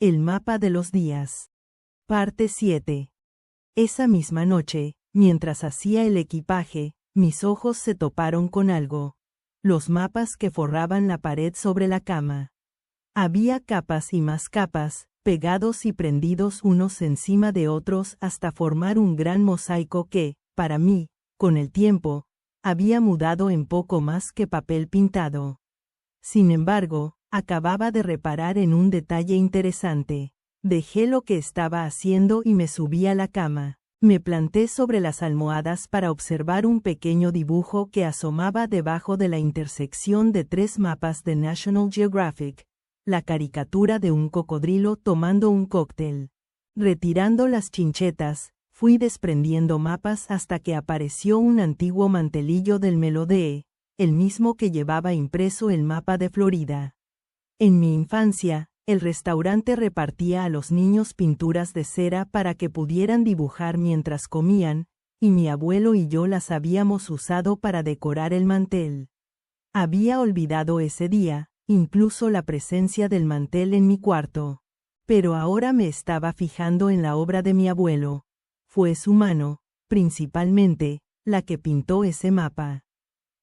El mapa de los días. Parte 7. Esa misma noche, mientras hacía el equipaje, mis ojos se toparon con algo. Los mapas que forraban la pared sobre la cama. Había capas y más capas, pegados y prendidos unos encima de otros hasta formar un gran mosaico que, para mí, con el tiempo, había mudado en poco más que papel pintado. Sin embargo, acababa de reparar en un detalle interesante. Dejé lo que estaba haciendo y me subí a la cama. Me planté sobre las almohadas para observar un pequeño dibujo que asomaba debajo de la intersección de 3 mapas de National Geographic. La caricatura de un cocodrilo tomando un cóctel. Retirando las chinchetas, fui desprendiendo mapas hasta que apareció un antiguo mantelillo del Melodee, el mismo que llevaba impreso el mapa de Florida. En mi infancia, el restaurante repartía a los niños pinturas de cera para que pudieran dibujar mientras comían, y mi abuelo y yo las habíamos usado para decorar el mantel. Había olvidado ese día, incluso la presencia del mantel en mi cuarto. Pero ahora me estaba fijando en la obra de mi abuelo. Fue su mano, principalmente, la que pintó ese mapa.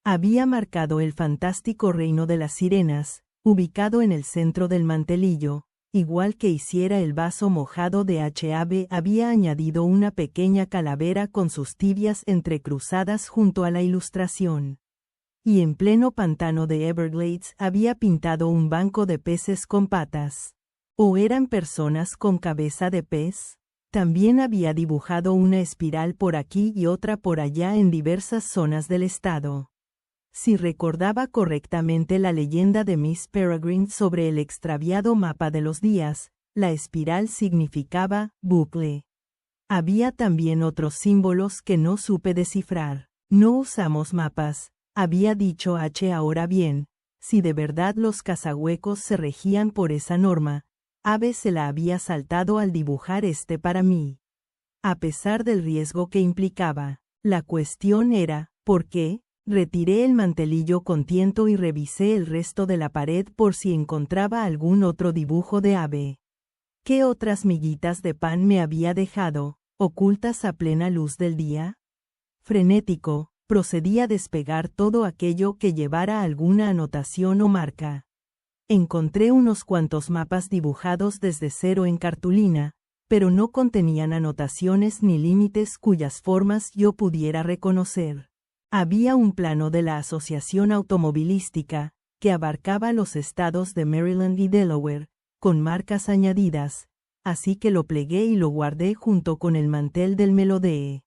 Había marcado el fantástico reino de las sirenas, ubicado en el centro del mantelillo, igual que hiciera el vaso mojado de H.A.B. había añadido una pequeña calavera con sus tibias entrecruzadas junto a la ilustración. Y en pleno pantano de Everglades había pintado un banco de peces con patas. ¿O eran personas con cabeza de pez? También había dibujado una espiral por aquí y otra por allá en diversas zonas del estado. Si recordaba correctamente la leyenda de Miss Peregrine sobre el extraviado mapa de los días, la espiral significaba bucle. Había también otros símbolos que no supe descifrar. No usamos mapas, había dicho H. Ahora bien, si de verdad los cazahuecos se regían por esa norma, Ave se la había saltado al dibujar para mí. A pesar del riesgo que implicaba, la cuestión era, ¿por qué? Retiré el mantelillo con tiento y revisé el resto de la pared por si encontraba algún otro dibujo de ave. ¿Qué otras miguitas de pan me había dejado, ocultas a plena luz del día? Frenético, procedí a despegar todo aquello que llevara alguna anotación o marca. Encontré unos cuantos mapas dibujados desde cero en cartulina, pero no contenían anotaciones ni límites cuyas formas yo pudiera reconocer. Había un plano de la Asociación Automovilística, que abarcaba los estados de Maryland y Delaware, con marcas añadidas, así que lo plegué y lo guardé junto con el mantel del Melodee.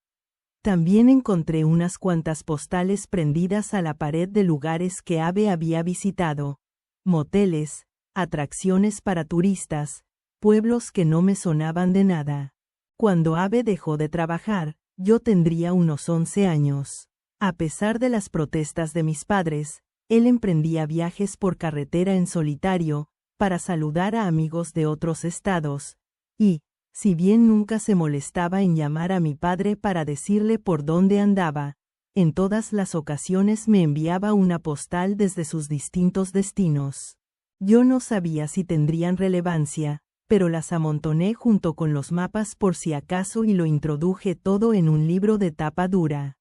También encontré unas cuantas postales prendidas a la pared de lugares que Ave había visitado, moteles, atracciones para turistas, pueblos que no me sonaban de nada. Cuando Ave dejó de trabajar, yo tendría unos 11 años. A pesar de las protestas de mis padres, él emprendía viajes por carretera en solitario, para saludar a amigos de otros estados, y, si bien nunca se molestaba en llamar a mi padre para decirle por dónde andaba, en todas las ocasiones me enviaba una postal desde sus distintos destinos. Yo no sabía si tendrían relevancia, pero las amontoné junto con los mapas por si acaso y lo introduje todo en un libro de tapa dura.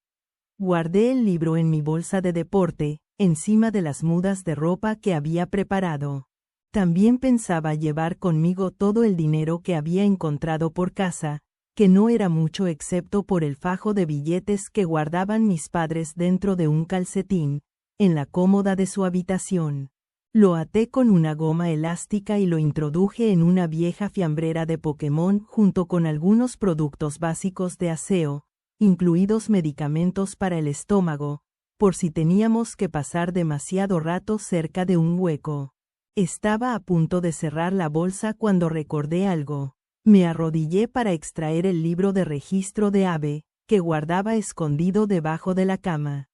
Guardé el libro en mi bolsa de deporte, encima de las mudas de ropa que había preparado. También pensaba llevar conmigo todo el dinero que había encontrado por casa, que no era mucho excepto por el fajo de billetes que guardaban mis padres dentro de un calcetín, en la cómoda de su habitación. Lo até con una goma elástica y lo introduje en una vieja fiambrera de Pokémon junto con algunos productos básicos de aseo, incluidos medicamentos para el estómago, por si teníamos que pasar demasiado rato cerca de un hueco. Estaba a punto de cerrar la bolsa cuando recordé algo. Me arrodillé para extraer el libro de registro de Ave, que guardaba escondido debajo de la cama.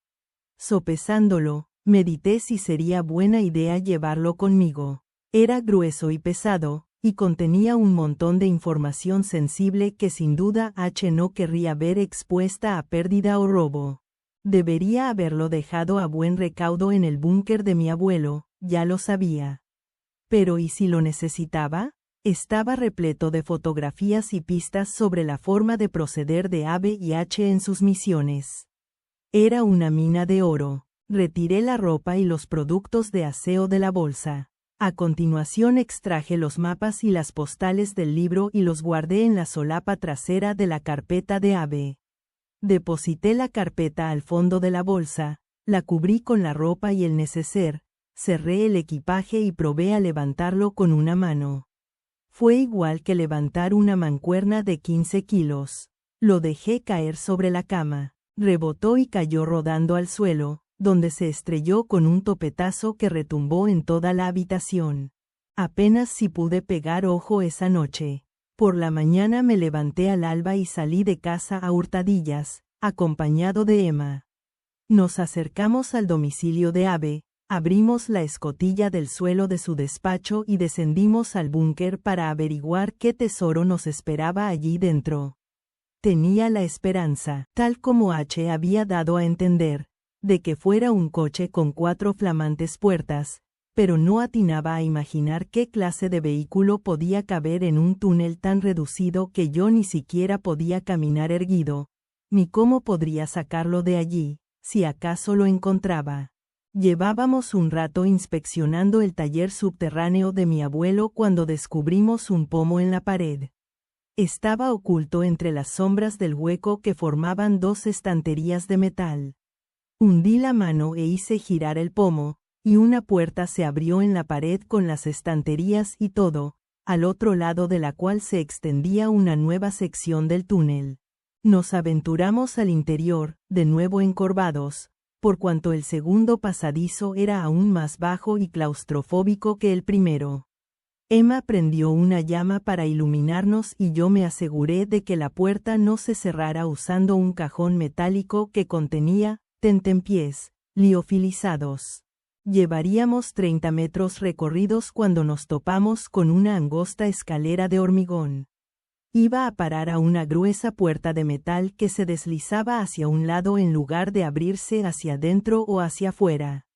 Sopesándolo, medité si sería buena idea llevarlo conmigo. Era grueso y pesado, y contenía un montón de información sensible que sin duda H no querría ver expuesta a pérdida o robo. Debería haberlo dejado a buen recaudo en el búnker de mi abuelo, ya lo sabía. Pero ¿y si lo necesitaba? Estaba repleto de fotografías y pistas sobre la forma de proceder de ABH en sus misiones. Era una mina de oro. Retiré la ropa y los productos de aseo de la bolsa. A continuación extraje los mapas y las postales del libro y los guardé en la solapa trasera de la carpeta de AB. Deposité la carpeta al fondo de la bolsa, la cubrí con la ropa y el neceser, cerré el equipaje y probé a levantarlo con una mano. Fue igual que levantar una mancuerna de 15 kilos. Lo dejé caer sobre la cama, rebotó y cayó rodando al suelo, donde se estrelló con un topetazo que retumbó en toda la habitación. Apenas si pude pegar ojo esa noche. Por la mañana me levanté al alba y salí de casa a hurtadillas, acompañado de Emma. Nos acercamos al domicilio de Abe, abrimos la escotilla del suelo de su despacho y descendimos al búnker para averiguar qué tesoro nos esperaba allí dentro. Tenía la esperanza, tal como H había dado a entender, de que fuera un coche con 4 flamantes puertas, pero no atinaba a imaginar qué clase de vehículo podía caber en un túnel tan reducido que yo ni siquiera podía caminar erguido, ni cómo podría sacarlo de allí, si acaso lo encontraba. Llevábamos un rato inspeccionando el taller subterráneo de mi abuelo cuando descubrimos un pomo en la pared. Estaba oculto entre las sombras del hueco que formaban 2 estanterías de metal. Hundí la mano e hice girar el pomo, y una puerta se abrió en la pared con las estanterías y todo, al otro lado de la cual se extendía una nueva sección del túnel. Nos aventuramos al interior, de nuevo encorvados, por cuanto el segundo pasadizo era aún más bajo y claustrofóbico que el primero. Emma prendió una llama para iluminarnos y yo me aseguré de que la puerta no se cerrara usando un cajón metálico que contenía tentempiés liofilizados. Llevaríamos 30 metros recorridos cuando nos topamos con una angosta escalera de hormigón. Iba a parar a una gruesa puerta de metal que se deslizaba hacia un lado en lugar de abrirse hacia adentro o hacia afuera.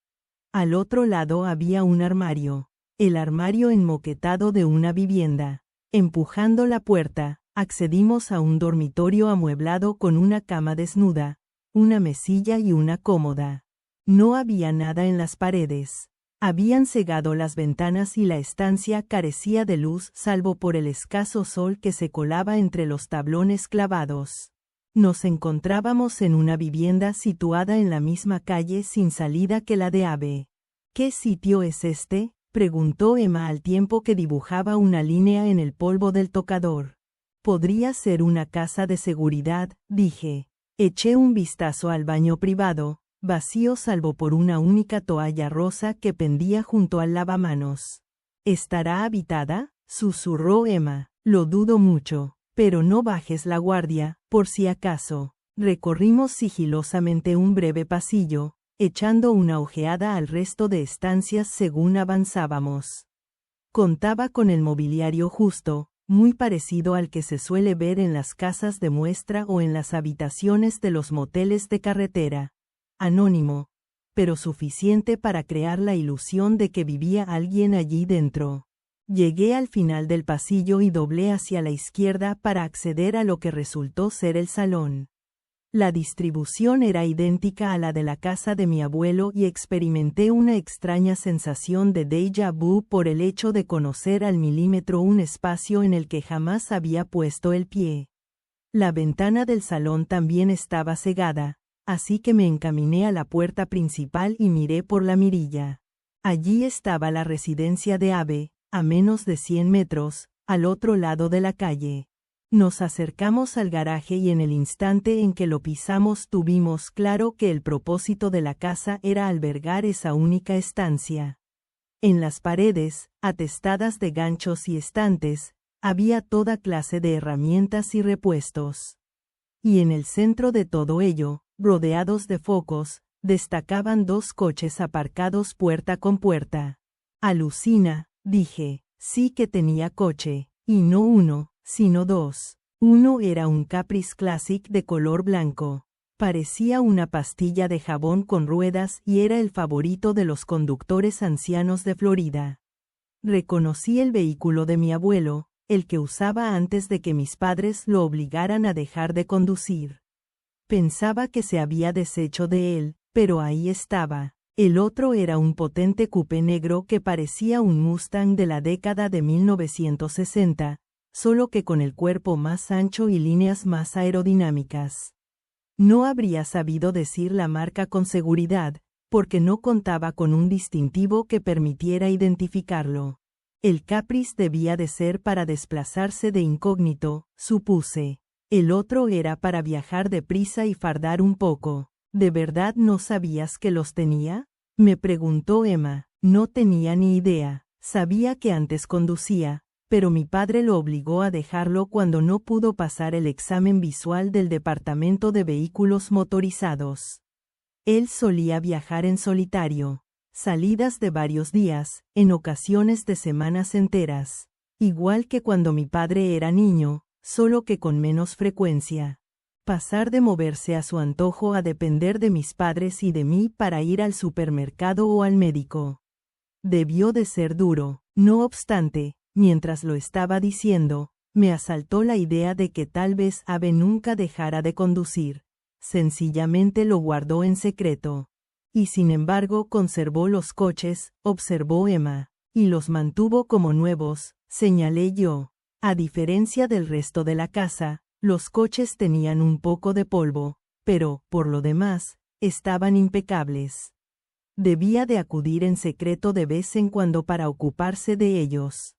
Al otro lado había un armario, el armario enmoquetado de una vivienda. Empujando la puerta, accedimos a un dormitorio amueblado con una cama desnuda, una mesilla y una cómoda. No había nada en las paredes. Habían cegado las ventanas y la estancia carecía de luz salvo por el escaso sol que se colaba entre los tablones clavados. Nos encontrábamos en una vivienda situada en la misma calle sin salida que la de Abe. ¿Qué sitio es este?, preguntó Emma al tiempo que dibujaba una línea en el polvo del tocador. Podría ser una casa de seguridad, dije. Eché un vistazo al baño privado, vacío salvo por una única toalla rosa que pendía junto al lavamanos. ¿Estará habitada?, susurró Emma. Lo dudo mucho, pero no bajes la guardia, por si acaso. Recorrimos sigilosamente un breve pasillo, echando una ojeada al resto de estancias según avanzábamos. Contaba con el mobiliario justo, muy parecido al que se suele ver en las casas de muestra o en las habitaciones de los moteles de carretera. Anónimo, pero suficiente para crear la ilusión de que vivía alguien allí dentro. Llegué al final del pasillo y doblé hacia la izquierda para acceder a lo que resultó ser el salón. La distribución era idéntica a la de la casa de mi abuelo y experimenté una extraña sensación de déjà vu por el hecho de conocer al milímetro un espacio en el que jamás había puesto el pie. La ventana del salón también estaba cegada, así que me encaminé a la puerta principal y miré por la mirilla. Allí estaba la residencia de Abe, a menos de 100 metros, al otro lado de la calle. Nos acercamos al garaje y en el instante en que lo pisamos tuvimos claro que el propósito de la casa era albergar esa única estancia. En las paredes, atestadas de ganchos y estantes, había toda clase de herramientas y repuestos. Y en el centro de todo ello, rodeados de focos, destacaban 2 coches aparcados puerta con puerta. Alucina, dije, sí que tenía coche, y no uno, sino 2. Uno era un Caprice Classic de color blanco. Parecía una pastilla de jabón con ruedas y era el favorito de los conductores ancianos de Florida. Reconocí el vehículo de mi abuelo, el que usaba antes de que mis padres lo obligaran a dejar de conducir. Pensaba que se había deshecho de él, pero ahí estaba. El otro era un potente coupé negro que parecía un Mustang de la década de 1960, solo que con el cuerpo más ancho y líneas más aerodinámicas. No habría sabido decir la marca con seguridad, porque no contaba con un distintivo que permitiera identificarlo. El Caprice debía de ser para desplazarse de incógnito, supuse. El otro era para viajar deprisa y fardar un poco. ¿De verdad no sabías que los tenía? Me preguntó Emma. No tenía ni idea. Sabía que antes conducía, pero mi padre lo obligó a dejarlo cuando no pudo pasar el examen visual del Departamento de Vehículos Motorizados. Él solía viajar en solitario, salidas de varios días, en ocasiones de semanas enteras, igual que cuando mi padre era niño, solo que con menos frecuencia. Pasar de moverse a su antojo a depender de mis padres y de mí para ir al supermercado o al médico. Debió de ser duro. No obstante, mientras lo estaba diciendo, me asaltó la idea de que tal vez Abe nunca dejara de conducir. Sencillamente lo guardó en secreto. Y sin embargo conservó los coches, observó Emma, y los mantuvo como nuevos, señalé yo. A diferencia del resto de la casa, los coches tenían un poco de polvo, pero, por lo demás, estaban impecables. Debía de acudir en secreto de vez en cuando para ocuparse de ellos.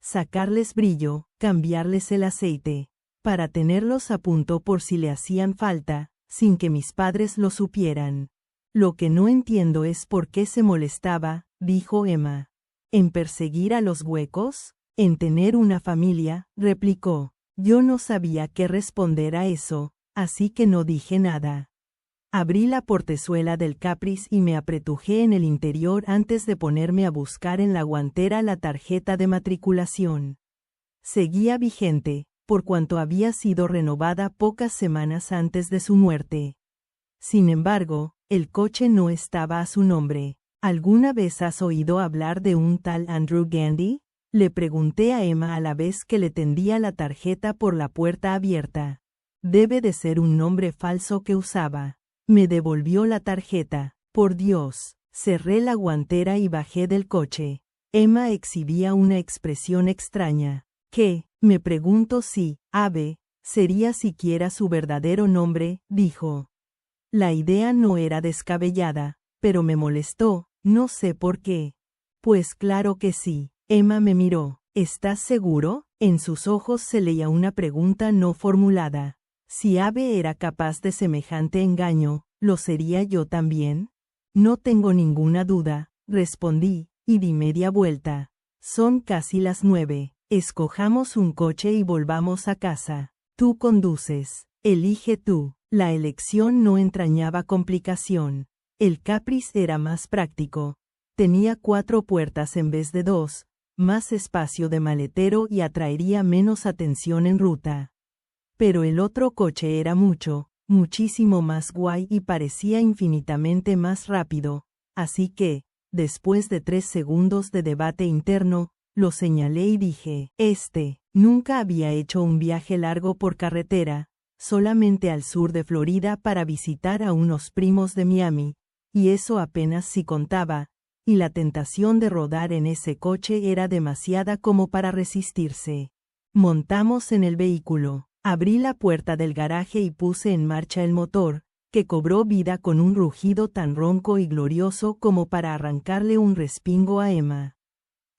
Sacarles brillo, cambiarles el aceite, para tenerlos a punto por si le hacían falta, sin que mis padres lo supieran. Lo que no entiendo es por qué se molestaba, dijo Emma. ¿En perseguir a los huecos? ¿En tener una familia?, replicó. Yo no sabía qué responder a eso, así que no dije nada. Abrí la portezuela del Caprice y me apretujé en el interior antes de ponerme a buscar en la guantera la tarjeta de matriculación. Seguía vigente, por cuanto había sido renovada pocas semanas antes de su muerte. Sin embargo, el coche no estaba a su nombre. ¿Alguna vez has oído hablar de un tal Andrew Gandy?, le pregunté a Emma a la vez que le tendía la tarjeta por la puerta abierta. Debe de ser un nombre falso que usaba. Me devolvió la tarjeta. Por Dios. Cerré la guantera y bajé del coche. Emma exhibía una expresión extraña. ¿Qué? Me pregunto si, Abe, sería siquiera su verdadero nombre, dijo. La idea no era descabellada, pero me molestó, no sé por qué. Pues claro que sí. Emma me miró. ¿Estás seguro? En sus ojos se leía una pregunta no formulada. Si Abe era capaz de semejante engaño, ¿lo sería yo también? No tengo ninguna duda, respondí, y di media vuelta. Son casi las 9. Escojamos un coche y volvamos a casa. Tú conduces. Elige tú. La elección no entrañaba complicación. El Caprice era más práctico. Tenía 4 puertas en vez de 2, más espacio de maletero y atraería menos atención en ruta. Pero el otro coche era muchísimo más guay y parecía infinitamente más rápido, así que, después de 3 segundos de debate interno, lo señalé y dije, nunca había hecho un viaje largo por carretera, solamente al sur de Florida para visitar a unos primos de Miami, y eso apenas si contaba, y la tentación de rodar en ese coche era demasiada como para resistirse. Montamos en el vehículo. Abrí la puerta del garaje y puse en marcha el motor, que cobró vida con un rugido tan ronco y glorioso como para arrancarle un respingo a Emma.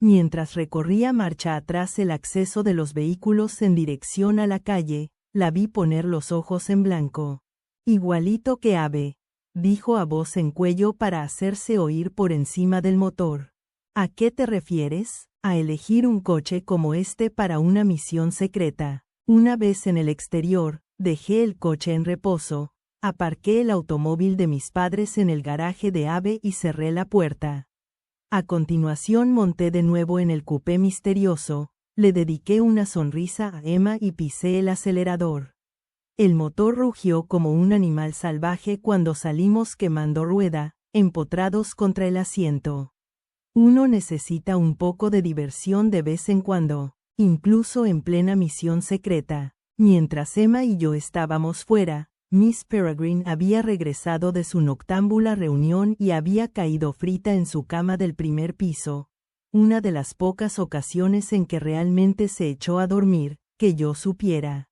Mientras recorría marcha atrás el acceso de los vehículos en dirección a la calle, la vi poner los ojos en blanco. Igualito que Abe, dijo a voz en cuello para hacerse oír por encima del motor. ¿A qué te refieres? A elegir un coche como este para una misión secreta. Una vez en el exterior, dejé el coche en reposo, aparqué el automóvil de mis padres en el garaje de Abe y cerré la puerta. A continuación monté de nuevo en el coupé misterioso, le dediqué una sonrisa a Emma y pisé el acelerador. El motor rugió como un animal salvaje cuando salimos quemando rueda, empotrados contra el asiento. Uno necesita un poco de diversión de vez en cuando, incluso en plena misión secreta. Mientras Emma y yo estábamos fuera, Miss Peregrine había regresado de su noctámbula reunión y había caído frita en su cama del primer piso, una de las pocas ocasiones en que realmente se echó a dormir, que yo supiera.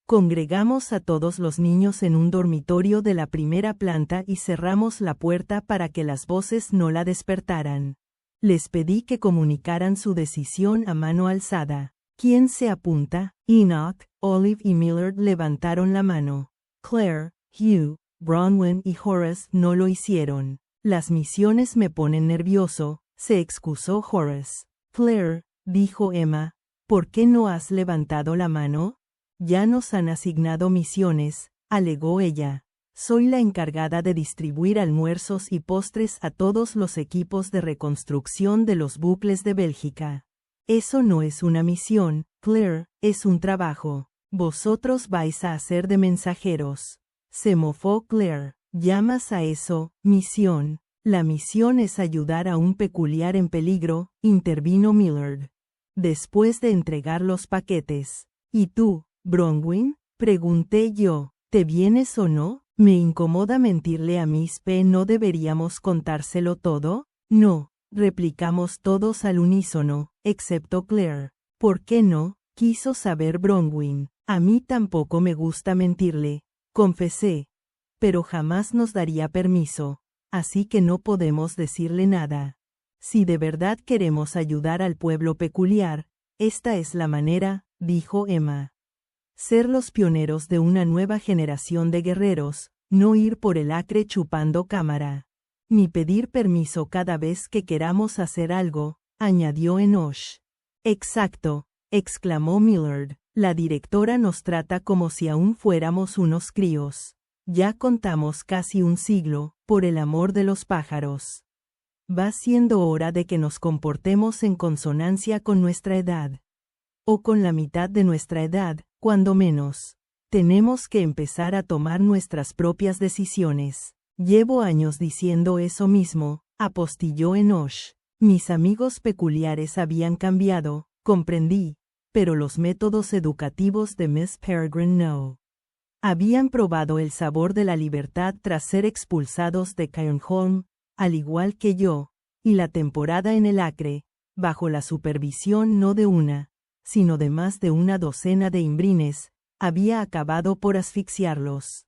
Congregamos a todos los niños en un dormitorio de la primera planta y cerramos la puerta para que las voces no la despertaran. Les pedí que comunicaran su decisión a mano alzada. ¿Quién se apunta? Enoch, Olive y Millard levantaron la mano. Claire, Hugh, Bronwyn y Horace no lo hicieron. Las misiones me ponen nervioso, se excusó Horace. Claire, dijo Emma, ¿por qué no has levantado la mano? Ya nos han asignado misiones, alegó ella. Soy la encargada de distribuir almuerzos y postres a todos los equipos de reconstrucción de los bucles de Bélgica. Eso no es una misión, Claire, es un trabajo. Vosotros vais a hacer de mensajeros. Se mofó Claire. ¿Llamas a eso misión? La misión es ayudar a un peculiar en peligro, intervino Millard. Después de entregar los paquetes. ¿Y tú, Bronwyn? Pregunté yo. ¿Te vienes o no? Me incomoda mentirle a Miss P. ¿No deberíamos contárselo todo? No, replicamos todos al unísono, excepto Claire. ¿Por qué no? Quiso saber Bronwyn. A mí tampoco me gusta mentirle, confesé. Pero jamás nos daría permiso, así que no podemos decirle nada. Si de verdad queremos ayudar al pueblo peculiar, esta es la manera, dijo Emma. Ser los pioneros de una nueva generación de guerreros, no ir por el acre chupando cámara. Ni pedir permiso cada vez que queramos hacer algo, añadió Enoch. Exacto, exclamó Millard. La directora nos trata como si aún fuéramos unos críos. Ya contamos casi un siglo, por el amor de los pájaros. Va siendo hora de que nos comportemos en consonancia con nuestra edad. O con la mitad de nuestra edad, cuando menos. Tenemos que empezar a tomar nuestras propias decisiones. Llevo años diciendo eso mismo, apostilló Enoch. Mis amigos peculiares habían cambiado, comprendí, pero los métodos educativos de Miss Peregrine no. Habían probado el sabor de la libertad tras ser expulsados de Cairnholm, al igual que yo, y la temporada en el acre, bajo la supervisión no de una, sino de más de una docena de imbrines, había acabado por asfixiarlos.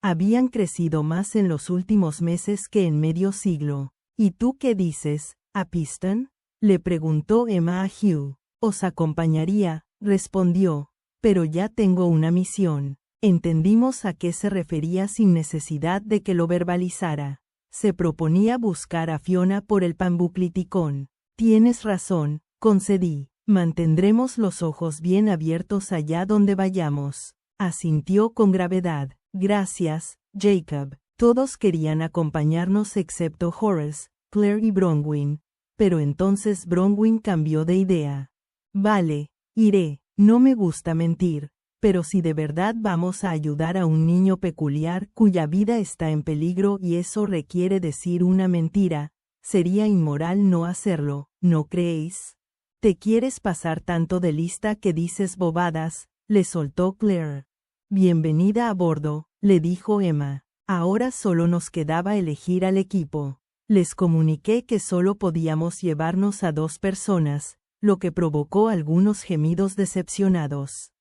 Habían crecido más en los últimos meses que en medio siglo. ¿Y tú qué dices, Apiston? Le preguntó Emma a Hugh. Os acompañaría, respondió, pero ya tengo una misión. Entendimos a qué se refería sin necesidad de que lo verbalizara. Se proponía buscar a Fiona por el Pambucliticón. Tienes razón, concedí. Mantendremos los ojos bien abiertos allá donde vayamos. Asintió con gravedad. Gracias, Jacob. Todos querían acompañarnos excepto Horace, Claire y Bronwyn. Pero entonces Bronwyn cambió de idea. Vale, iré. No me gusta mentir. Pero si de verdad vamos a ayudar a un niño peculiar cuya vida está en peligro y eso requiere decir una mentira, sería inmoral no hacerlo, ¿no creéis? Te quieres pasar tanto de lista que dices bobadas, le soltó Claire. Bienvenida a bordo, le dijo Emma. Ahora solo nos quedaba elegir al equipo. Les comuniqué que solo podíamos llevarnos a 2 personas, lo que provocó algunos gemidos decepcionados.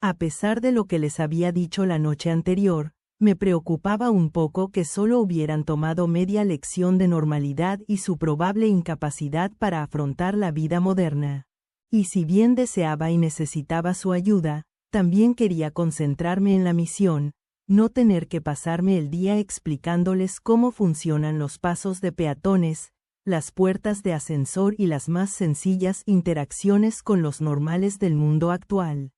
A pesar de lo que les había dicho la noche anterior, me preocupaba un poco que solo hubieran tomado media lección de normalidad y su probable incapacidad para afrontar la vida moderna. Y si bien deseaba y necesitaba su ayuda, también quería concentrarme en la misión, no tener que pasarme el día explicándoles cómo funcionan los pasos de peatones, las puertas de ascensor y las más sencillas interacciones con los normales del mundo actual.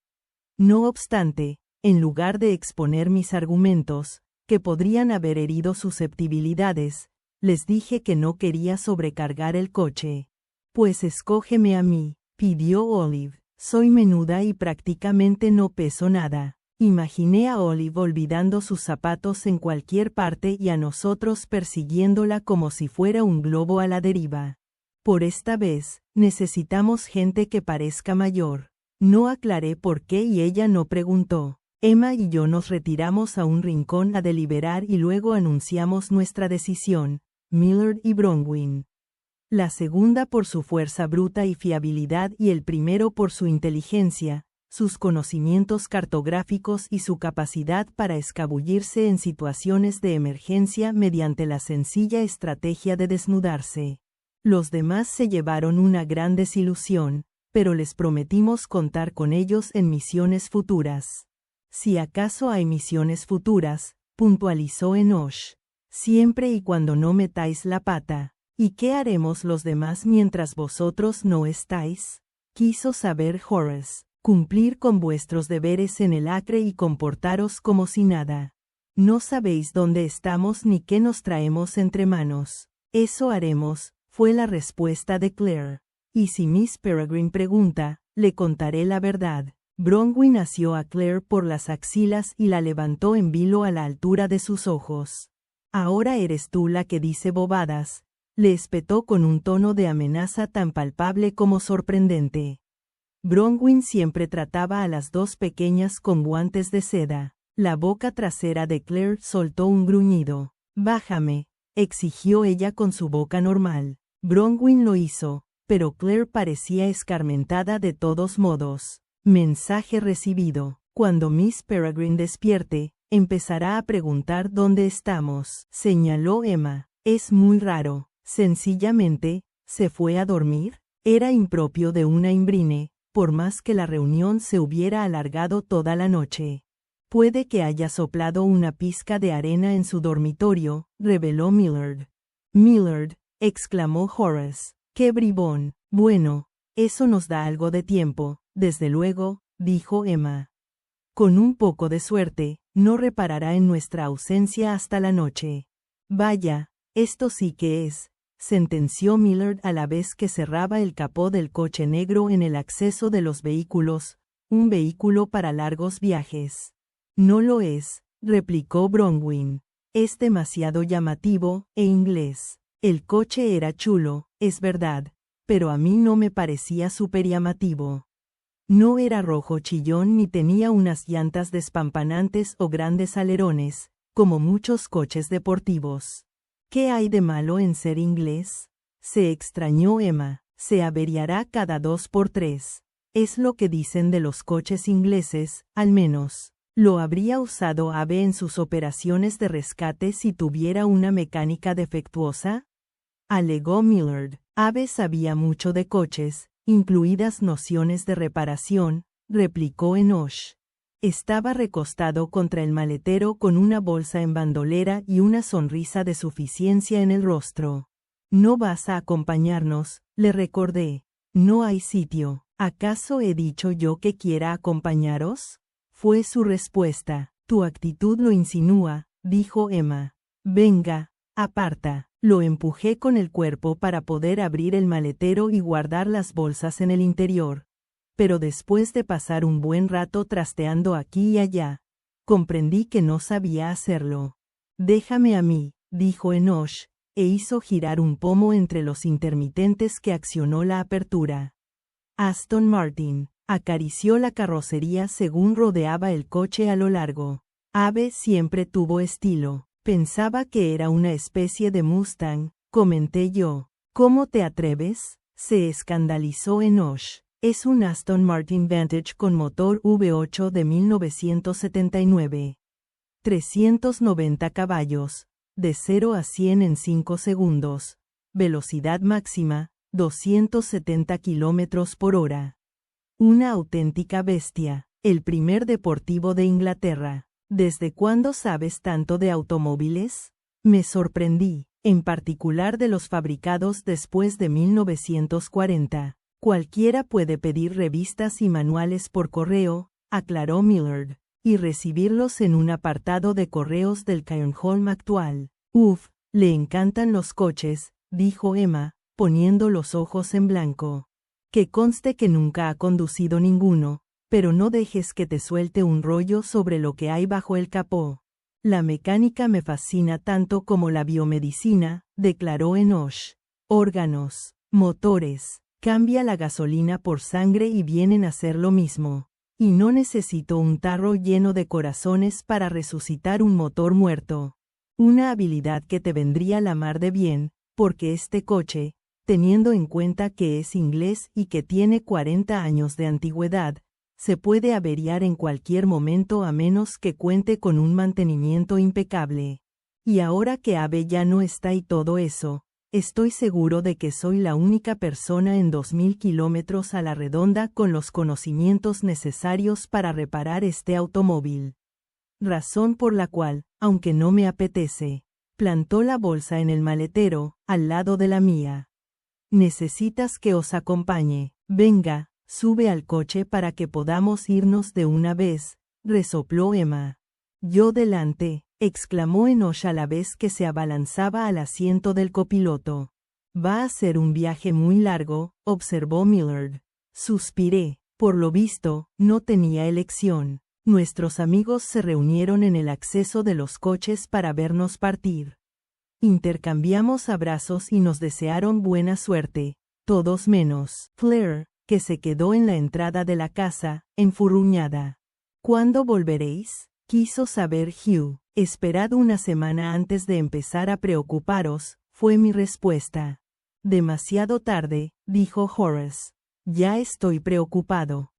No obstante, en lugar de exponer mis argumentos, que podrían haber herido susceptibilidades, les dije que no quería sobrecargar el coche. Pues escógeme a mí, pidió Olive. Soy menuda y prácticamente no peso nada. Imaginé a Olive olvidando sus zapatos en cualquier parte y a nosotros persiguiéndola como si fuera un globo a la deriva. Por esta vez, necesitamos gente que parezca mayor. No aclaré por qué y ella no preguntó. Emma y yo nos retiramos a un rincón a deliberar y luego anunciamos nuestra decisión, Millard y Bronwyn. La segunda por su fuerza bruta y fiabilidad y el primero por su inteligencia, sus conocimientos cartográficos y su capacidad para escabullirse en situaciones de emergencia mediante la sencilla estrategia de desnudarse. Los demás se llevaron una gran desilusión, pero les prometimos contar con ellos en misiones futuras. Si acaso hay misiones futuras, puntualizó Enoch. Siempre y cuando no metáis la pata. ¿Y qué haremos los demás mientras vosotros no estáis? Quiso saber Horace. Cumplir con vuestros deberes en el acre y comportaros como si nada. No sabéis dónde estamos ni qué nos traemos entre manos. Eso haremos, fue la respuesta de Claire. Y si Miss Peregrine pregunta, le contaré la verdad. Bronwyn asió a Claire por las axilas y la levantó en vilo a la altura de sus ojos. Ahora eres tú la que dice bobadas, le espetó con un tono de amenaza tan palpable como sorprendente. Bronwyn siempre trataba a las dos pequeñas con guantes de seda. La boca trasera de Claire soltó un gruñido. Bájame, exigió ella con su boca normal. Bronwyn lo hizo, pero Claire parecía escarmentada de todos modos. Mensaje recibido. Cuando Miss Peregrine despierte, empezará a preguntar dónde estamos, señaló Emma. Es muy raro. Sencillamente, ¿se fue a dormir? Era impropio de una Imbrine, por más que la reunión se hubiera alargado toda la noche. Puede que haya soplado una pizca de arena en su dormitorio, reveló Millard. Millard, exclamó Horace. ¡Qué bribón! Bueno, eso nos da algo de tiempo, desde luego, dijo Emma. Con un poco de suerte, no reparará en nuestra ausencia hasta la noche. Vaya, esto sí que es, sentenció Millard a la vez que cerraba el capó del coche negro en el acceso de los vehículos, un vehículo para largos viajes. No lo es, replicó Bronwyn. Es demasiado llamativo e inglés. El coche era chulo, es verdad, pero a mí no me parecía súper llamativo. No era rojo chillón ni tenía unas llantas despampanantes o grandes alerones, como muchos coches deportivos. ¿Qué hay de malo en ser inglés? Se extrañó Emma. Se averiará cada 2 por 3. Es lo que dicen de los coches ingleses, al menos. ¿Lo habría usado Abe en sus operaciones de rescate si tuviera una mecánica defectuosa? Alegó Millard. Abe sabía mucho de coches, incluidas nociones de reparación, replicó Enoch. Estaba recostado contra el maletero con una bolsa en bandolera y una sonrisa de suficiencia en el rostro. ¿No vas a acompañarnos?, le recordé. No hay sitio. ¿Acaso he dicho yo que quiera acompañaros? Fue su respuesta. Tu actitud lo insinúa, dijo Emma. Venga, aparta. Lo empujé con el cuerpo para poder abrir el maletero y guardar las bolsas en el interior. Pero después de pasar un buen rato trasteando aquí y allá, comprendí que no sabía hacerlo. Déjame a mí, dijo Enoch, e hizo girar un pomo entre los intermitentes que accionó la apertura. Aston Martin acarició la carrocería según rodeaba el coche a lo largo. Abe siempre tuvo estilo. Pensaba que era una especie de Mustang, comenté yo. ¿Cómo te atreves?, se escandalizó Enoch. Es un Aston Martin Vantage con motor V8 de 1979. 390 caballos, de 0 a 100 en 5 segundos. Velocidad máxima, 270 kilómetros por hora. Una auténtica bestia, el primer deportivo de Inglaterra. ¿Desde cuándo sabes tanto de automóviles? Me sorprendí, en particular de los fabricados después de 1940. Cualquiera puede pedir revistas y manuales por correo, aclaró Millard, y recibirlos en un apartado de correos del Cairnholm actual. Uf, le encantan los coches, dijo Emma, poniendo los ojos en blanco. Que conste que nunca ha conducido ninguno, pero no dejes que te suelte un rollo sobre lo que hay bajo el capó. La mecánica me fascina tanto como la biomedicina, declaró Enoch. Órganos, Motores. Cambia la gasolina por sangre y vienen a ser lo mismo. Y no necesito un tarro lleno de corazones para resucitar un motor muerto. Una habilidad que te vendría la mar de bien, porque este coche, teniendo en cuenta que es inglés y que tiene 40 años de antigüedad, se puede averiar en cualquier momento a menos que cuente con un mantenimiento impecable. Y ahora que Abe ya no está y todo eso, estoy seguro de que soy la única persona en 2000 kilómetros a la redonda con los conocimientos necesarios para reparar este automóvil. Razón por la cual, aunque no me apetece, plantó la bolsa en el maletero, al lado de la mía. Necesitas que os acompañe. Venga, sube al coche para que podamos irnos de una vez, resopló Emma. Yo delante, exclamó Enoch a la vez que se abalanzaba al asiento del copiloto. Va a ser un viaje muy largo, observó Millard. Suspiré. Por lo visto, no tenía elección. Nuestros amigos se reunieron en el acceso de los coches para vernos partir. Intercambiamos abrazos y nos desearon buena suerte, todos menos Claire, que se quedó en la entrada de la casa, enfurruñada. ¿Cuándo volveréis?, quiso saber Hugh. Esperad una semana antes de empezar a preocuparos, fue mi respuesta. Demasiado tarde, dijo Horace. Ya estoy preocupado.